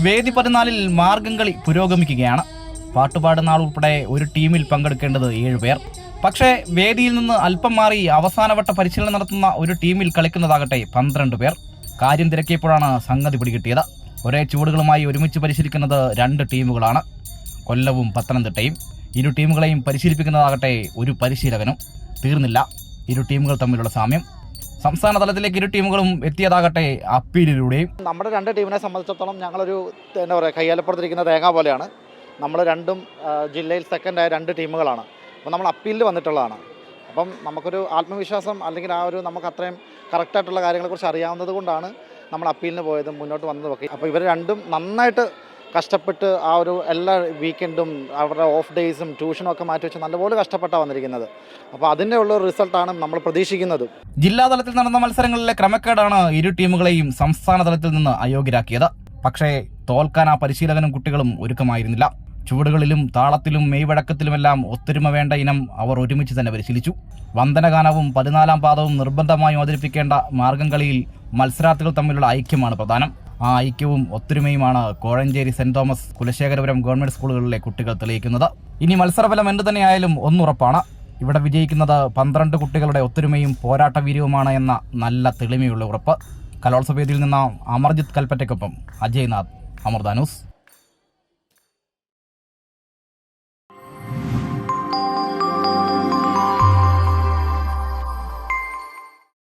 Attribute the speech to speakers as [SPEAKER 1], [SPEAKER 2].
[SPEAKER 1] വേദി 14 മാർഗംകളി പുരോഗമിക്കുകയാണ്. പാട്ടുപാടുന്ന ആൾ ഉൾപ്പെടെ ഒരു ടീമിൽ പങ്കെടുക്കേണ്ടത് 7 പേർ. പക്ഷേ വേദിയിൽ നിന്ന് അല്പം മാറി അവസാനവട്ട പരിശീലനം നടത്തുന്ന ഒരു ടീമിൽ കളിക്കുന്നതാകട്ടെ 12 പേർ. കാര്യം തിരക്കിയപ്പോഴാണ് സംഗതി പിടികിട്ടിയത്. ഒരേ ചുവടുകളുമായി ഒരുമിച്ച് പരിശീലിക്കുന്നത് 2 ടീമുകളാണ്, കൊല്ലവും പത്തനംതിട്ടയും. ഇരു ടീമുകളെയും പരിശീലിപ്പിക്കുന്നതാകട്ടെ ഒരു പരിശീലകനും. തീർന്നില്ല ഇരു ടീമുകൾ തമ്മിലുള്ള സാമ്യം. സംസ്ഥാന തലത്തിലേക്ക് ഇരു ടീമുകളും എത്തിയതാകട്ടെ അപ്പീലിലൂടെയും.
[SPEAKER 2] നമ്മുടെ 2 ടീമിനെ സംബന്ധിച്ചിടത്തോളം ഞങ്ങളൊരു എന്താ പറയുക, കയ്യാലപ്പുറത്തിരിക്കുന്ന തേങ്ങ പോലെയാണ്. നമ്മൾ രണ്ടും ജില്ലയിൽ സെക്കൻഡായ 2 ടീമുകളാണ്. അപ്പോൾ നമ്മൾ അപ്പീലിൽ വന്നിട്ടുള്ളതാണ്. അപ്പം നമുക്കൊരു ആത്മവിശ്വാസം അല്ലെങ്കിൽ നമുക്ക് അത്രയും കറക്റ്റായിട്ടുള്ള കാര്യങ്ങളെക്കുറിച്ച് അറിയാവുന്നത് കൊണ്ടാണ് നമ്മൾ അപ്പീലിന് പോയതും മുന്നോട്ട് വന്നതുമൊക്കെ. അപ്പോൾ ഇവർ രണ്ടും നന്നായിട്ട് കഷ്ടപ്പെട്ട് എല്ലാ വീക്കെൻഡും അവരുടെ ഓഫ് ഡേയ്സും ട്യൂഷനും ഒക്കെ മാറ്റി വെച്ച് നല്ലപോലെ കഷ്ടപ്പെട്ടാണ് വന്നിരിക്കുന്നത്. അപ്പോൾ അതിൻ്റെ ഉള്ള റിസൾട്ടാണ് നമ്മൾ പ്രതീക്ഷിക്കുന്നത്.
[SPEAKER 1] ജില്ലാതലത്തിൽ നടന്ന മത്സരങ്ങളിലെ ക്രമക്കേടാണ് ഇരു ടീമുകളെയും സംസ്ഥാന തലത്തിൽ നിന്ന് അയോഗ്യരാക്കിയത്. പക്ഷേ തോൽക്കാൻ ആ പരിശീലകനും കുട്ടികളും ഒരുക്കമായിരുന്നില്ല. ചുവടുകളിലും താളത്തിലും മെയ്വഴക്കത്തിലുമെല്ലാം ഒത്തൊരുമ വേണ്ട ഇനം അവർ ഒരുമിച്ച് തന്നെ പരിശീലിച്ചു. വന്ദനഗാനവും 14-ാം പാദവും നിർബന്ധമായും അവതരിപ്പിക്കേണ്ട മാർഗംകളിയിൽ മത്സരാർത്ഥികൾ തമ്മിലുള്ള ഐക്യമാണ് പ്രധാനം. ആ ഐക്യവും ഒത്തൊരുമയുമാണ് Kozhencherry Saint Thomas Kulasekharapuram government സ്കൂളുകളിലെ കുട്ടികൾ തെളിയിക്കുന്നത്. ഇനി മത്സരഫലം എന്തു തന്നെയായാലും ഒന്നുറപ്പാണ്, ഇവിടെ വിജയിക്കുന്നത് 12 കുട്ടികളുടെ ഒത്തൊരുമയും പോരാട്ടവീര്യവുമാണ് എന്ന നല്ല തെളിമയുള്ള ഉറപ്പ്. കലോത്സവ വേദിയിൽ നിന്ന് അമർജിത്ത് കൽപ്പറ്റയ്ക്കൊപ്പം അജയ്നാഥ്, അമൃത ന്യൂസ്.